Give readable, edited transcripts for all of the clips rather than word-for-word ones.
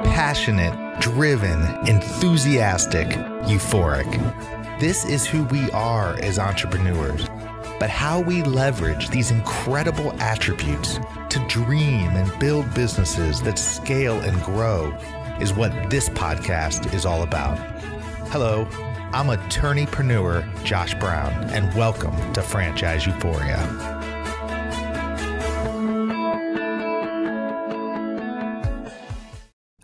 Passionate, driven, enthusiastic, euphoric. This is who we are as entrepreneurs. But how we leverage these incredible attributes to dream and build businesses that scale and grow is what this podcast is all about. Hello, I'm attorneypreneur Josh Brown, and welcome to Franchise Euphoria.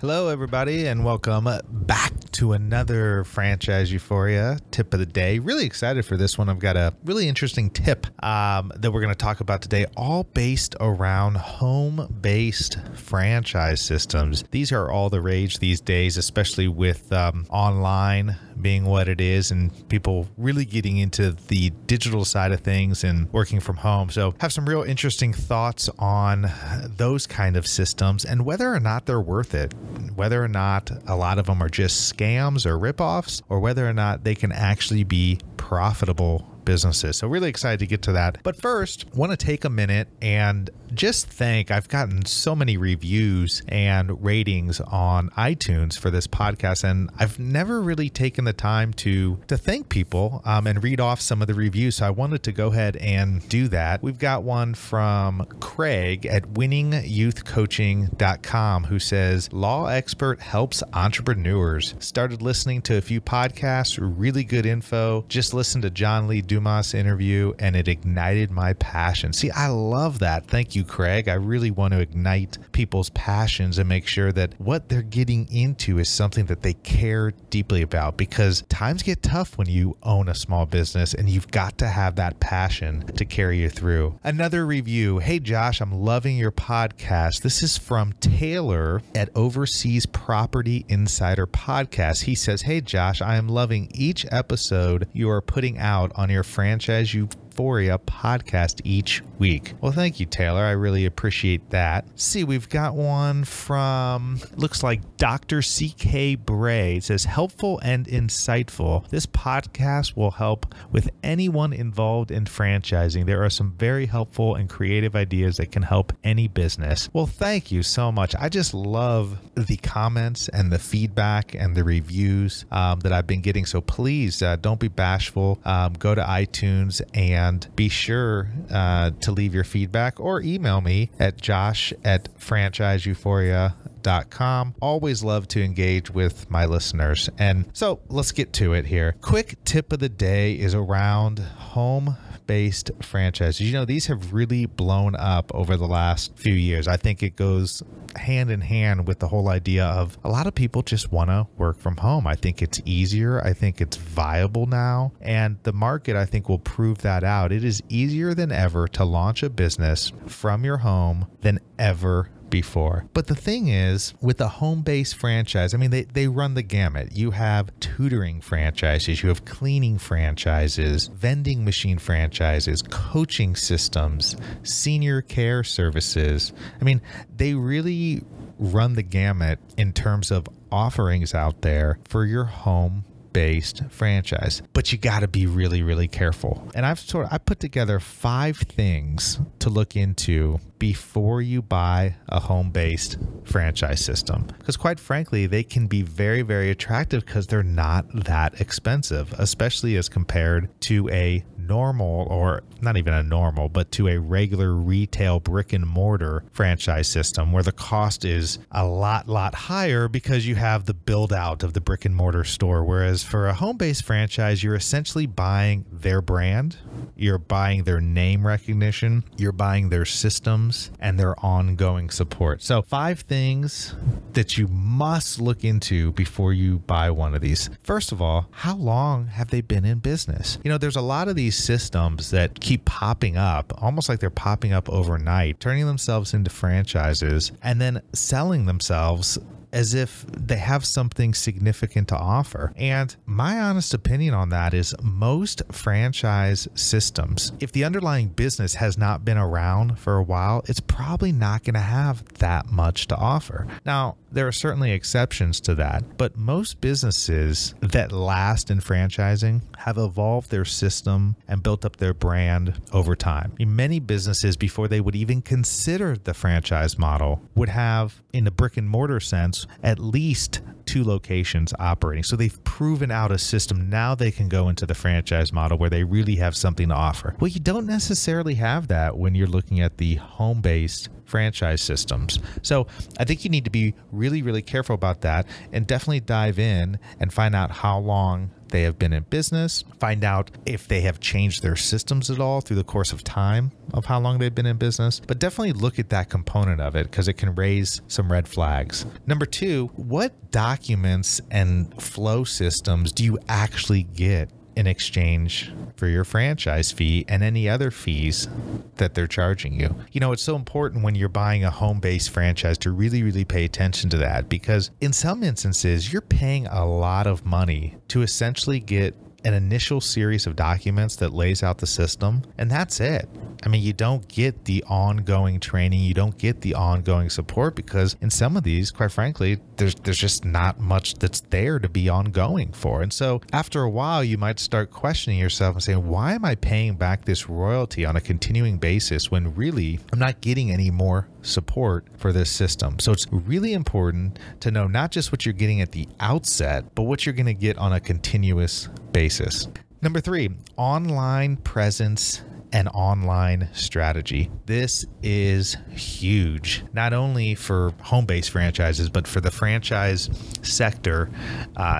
Hello, everybody, and welcome back to another Franchise Euphoria tip of the day. Really excited for this one. I've got a really interesting tip that we're going to talk about today, all based around home-based franchise systems. These are all the rage these days, especially with online being what it is and people really getting into the digital side of things and working from home. So have some real interesting thoughts on those kind of systems and whether or not they're worth it, whether or not a lot of them are just scams or ripoffs, or whether or not they can actually be profitable businesses. So really excited to get to that. But first, want to take a minute and just thank, I've gotten so many reviews and ratings on iTunes for this podcast, and I've never really taken the time to thank people and read off some of the reviews. So I wanted to go ahead and do that. We've got one from Craig at winningyouthcoaching.com who says, law expert helps entrepreneurs. Started listening to a few podcasts, really good info. Just listened to John Lee Dumas interview and it ignited my passion. See, I love that. Thank you, Craig. I really want to ignite people's passions and make sure that what they're getting into is something that they care deeply about, because times get tough when you own a small business and you've got to have that passion to carry you through. Another review. Hey, Josh, I'm loving your podcast. This is from Taylor at Overseas Property Insider Podcast. He says, hey, Josh, I am loving each episode you are putting out on your Franchise Euphoria podcast each week. Well, thank you, Taylor. I really appreciate that. See, we've got one from, looks like Dr. C.K. Bray. It says, helpful and insightful. This podcast will help with anyone involved in franchising. There are some very helpful and creative ideas that can help any business. Well, thank you so much. I just love the comments and the feedback and the reviews that I've been getting. So please don't be bashful. Go to iTunes and be sure to leave your feedback or email me at josh@franchiseeuphoria.com. Always love to engage with my listeners. And so let's get to it here. Quick tip of the day is around home-based franchises. You know, these have really blown up over the last few years. I think it goes hand in hand with the whole idea of a lot of people just want to work from home. I think it's easier. I think it's viable now. And the market, I think, will prove that out. It is easier than ever to launch a business from your home than ever before. But the thing is, with a home-based franchise, I mean, they run the gamut. You have tutoring franchises, you have cleaning franchises, vending machine franchises, coaching systems, senior care services. I mean, they really run the gamut in terms of offerings out there for your home-based franchise, but you got to be really, really careful. And I put together 5 things to look into before you buy a home-based franchise system, because quite frankly, they can be very, very attractive because they're not that expensive, especially as compared to a normal, or not even a normal, but to a regular retail brick and mortar franchise system where the cost is a lot higher because you have the build out of the brick and mortar store. Whereas for a home-based franchise, you're essentially buying their brand, you're buying their name recognition, you're buying their systems and their ongoing support. So 5 things that you must look into before you buy one of these. First of all, how long have they been in business? You know, there's a lot of these systems that keep popping up, almost like they're popping up overnight, turning themselves into franchises and then selling themselves as if they have something significant to offer. And my honest opinion on that is most franchise systems, if the underlying business has not been around for a while, it's probably not going to have that much to offer. Now, there are certainly exceptions to that, but most businesses that last in franchising have evolved their system and built up their brand over time. Many businesses, before they would even consider the franchise model, would have, in the brick and mortar sense, at least 2 locations operating. So they've proven out a system. Now they can go into the franchise model where they really have something to offer. Well, you don't necessarily have that when you're looking at the home-based franchise systems. So I think you need to be really, really careful about that and definitely dive in and find out how long they have been in business, find out if they have changed their systems at all through the course of time of how long they've been in business, but definitely look at that component of it because it can raise some red flags. Number 2, what documents and flow systems do you actually get in exchange for your franchise fee and any other fees that they're charging you? You know, it's so important when you're buying a home-based franchise to really, really pay attention to that, because in some instances, you're paying a lot of money to essentially get an initial series of documents that lays out the system, and that's it. I mean, you don't get the ongoing training, you don't get the ongoing support, because in some of these, quite frankly, there's just not much that's there to be ongoing for. And so after a while, you might start questioning yourself and saying, why am I paying back this royalty on a continuing basis when really I'm not getting any more support for this system? So it's really important to know not just what you're getting at the outset, but what you're going to get on a continuous basis. Number 3, online presence and online strategy. This is huge, not only for home-based franchises, but for the franchise sector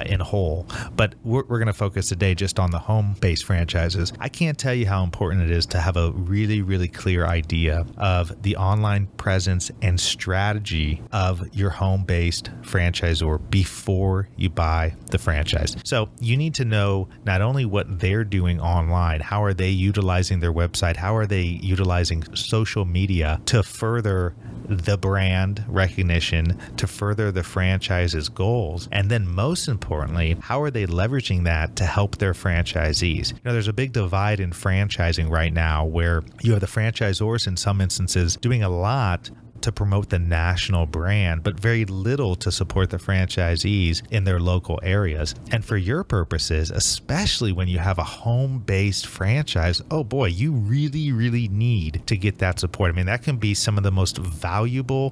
in whole. But we're going to focus today just on the home-based franchises. I can't tell you how important it is to have a really, really clear idea of the online presence and strategy of your home-based franchisor before you buy the franchise. So you need to know not only what they're doing online, how are they utilizing their website, how are they utilizing social media to further the brand recognition, to further the franchise's goals, and then most importantly, how are they leveraging that to help their franchisees? You know, there's a big divide in franchising right now where you have the franchisors in some instances doing a lot to promote the national brand, but very little to support the franchisees in their local areas. And for your purposes, especially when you have a home-based franchise, oh boy, you really, really need to get that support. I mean, that can be some of the most valuable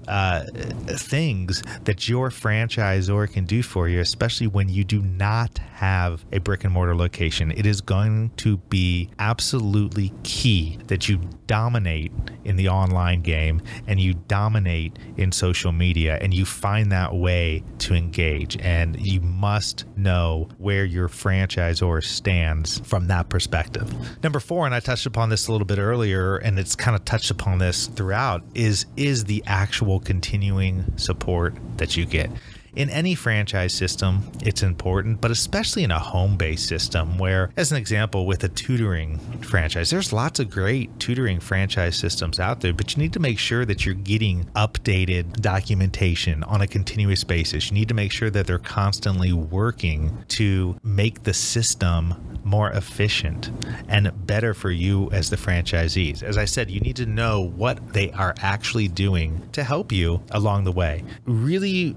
things that your franchisor can do for you, especially when you do not have a brick and mortar location. It is going to be absolutely key that you dominate in the online game and you dominate in social media and you find that way to engage. And you must know where your franchisor stands from that perspective. Number 4, and I touched upon this a little bit earlier, and it's kind of touched upon this throughout, is the actual continuing support that you get. In any franchise system, it's important, but especially in a home-based system where, as an example, with a tutoring franchise, there's lots of great tutoring franchise systems out there, but you need to make sure that you're getting updated documentation on a continuous basis. You need to make sure that they're constantly working to make the system more efficient and better for you as the franchisees. As I said, you need to know what they are actually doing to help you along the way. Really,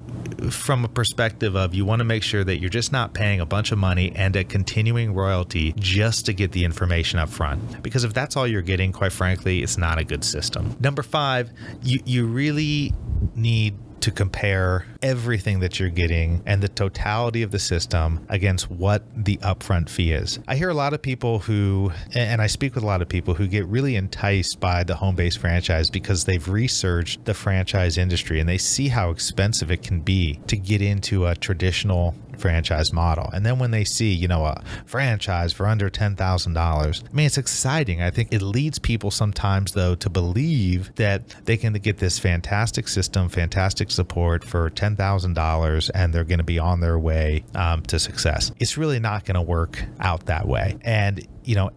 from a perspective of you want to make sure that you're just not paying a bunch of money and a continuing royalty just to get the information up front. Because if that's all you're getting, quite frankly, it's not a good system. Number 5, you really need to compare everything that you're getting and the totality of the system against what the upfront fee is. I hear a lot of people who, and I speak with a lot of people who get really enticed by the home-based franchise because they've researched the franchise industry and they see how expensive it can be to get into a traditional franchise model. And then when they see, you know, a franchise for under $10,000, I mean, it's exciting. I think it leads people sometimes, though, to believe that they can get this fantastic system, fantastic support for $10,000, and they're going to be on their way to success. It's really not going to work out that way. And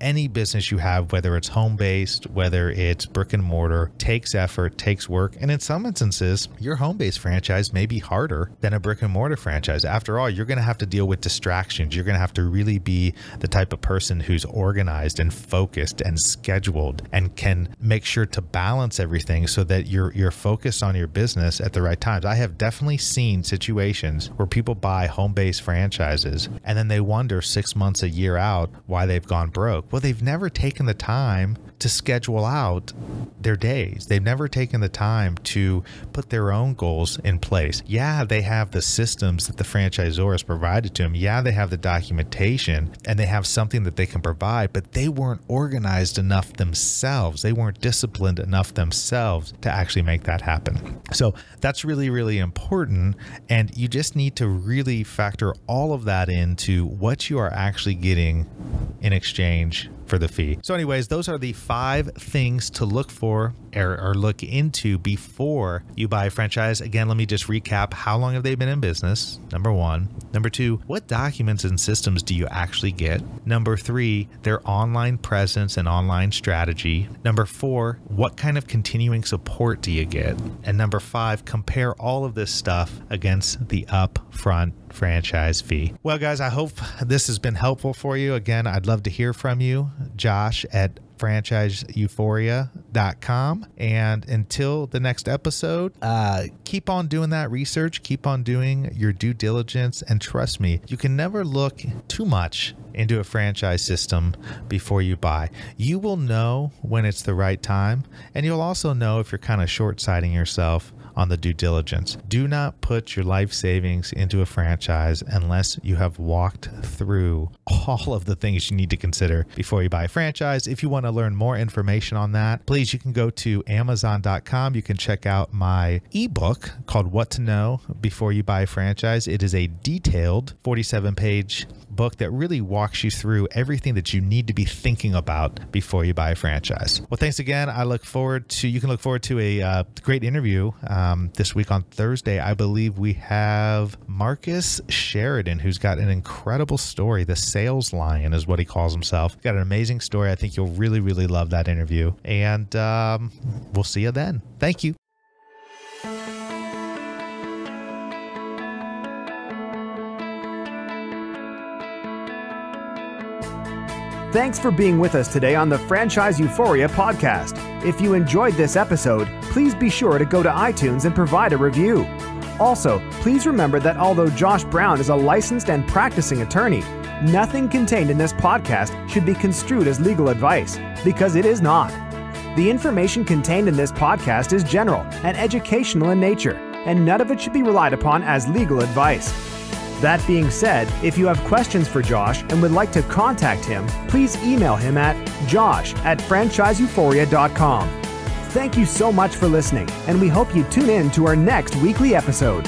any business you have, whether it's home-based, whether it's brick and mortar, takes effort, takes work. And in some instances, your home-based franchise may be harder than a brick and mortar franchise. After all, you're going to have to deal with distractions. You're going to have to really be the type of person who's organized and focused and scheduled and can make sure to balance everything so that you're focused on your business at the right times. I have definitely seen situations where people buy home-based franchises and then they wonder 6 months, a year out why they've gone broke. Well, they've never taken the time to schedule out their days. They've never taken the time to put their own goals in place. Yeah, they have the systems that the franchisor has provided to them. Yeah, they have the documentation and they have something that they can provide, but they weren't organized enough themselves. They weren't disciplined enough themselves to actually make that happen. So that's really, really important. And you just need to really factor all of that into what you are actually getting in exchange for the fee. So anyways, those are the 5 things to look for or look into before you buy a franchise. Again, let me just recap. How long have they been in business? Number 1. Number 2, what documents and systems do you actually get? Number 3, their online presence and online strategy. Number 4, what kind of continuing support do you get? And number 5, compare all of this stuff against the upfront franchise fee. Well, guys, I hope this has been helpful for you. Again, I'd love to hear from you. Josh at franchiseeuphoria.com. And until the next episode, keep on doing that research, keep on doing your due diligence, and trust me, you can never look too much into a franchise system before you buy. You will know when it's the right time, and you'll also know if you're kind of short-sighting yourself on the due diligence. Do not put your life savings into a franchise unless you have walked through all of the things you need to consider before you buy a franchise. If you want to learn more information on that, please, you can go to Amazon.com. You can check out my ebook called What to Know Before You Buy a Franchise. It is a detailed 47-page book that really walks you through everything that you need to be thinking about before you buy a franchise. Well, thanks again. You can look forward to a great interview this week on Thursday. I believe we have Marcus Sheridan, who's got an incredible story. The Sales Lion is what he calls himself. Got an amazing story. I think you'll really, really love that interview. And we'll see you then. Thank you. Thanks for being with us today on the Franchise Euphoria podcast. If you enjoyed this episode, please be sure to go to iTunes and provide a review. Also, please remember that although Josh Brown is a licensed and practicing attorney, nothing contained in this podcast should be construed as legal advice, because it is not. The information contained in this podcast is general and educational in nature, and none of it should be relied upon as legal advice. That being said, if you have questions for Josh and would like to contact him, please email him at josh@franchiseeuphoria.com. Thank you so much for listening, and we hope you tune in to our next weekly episode.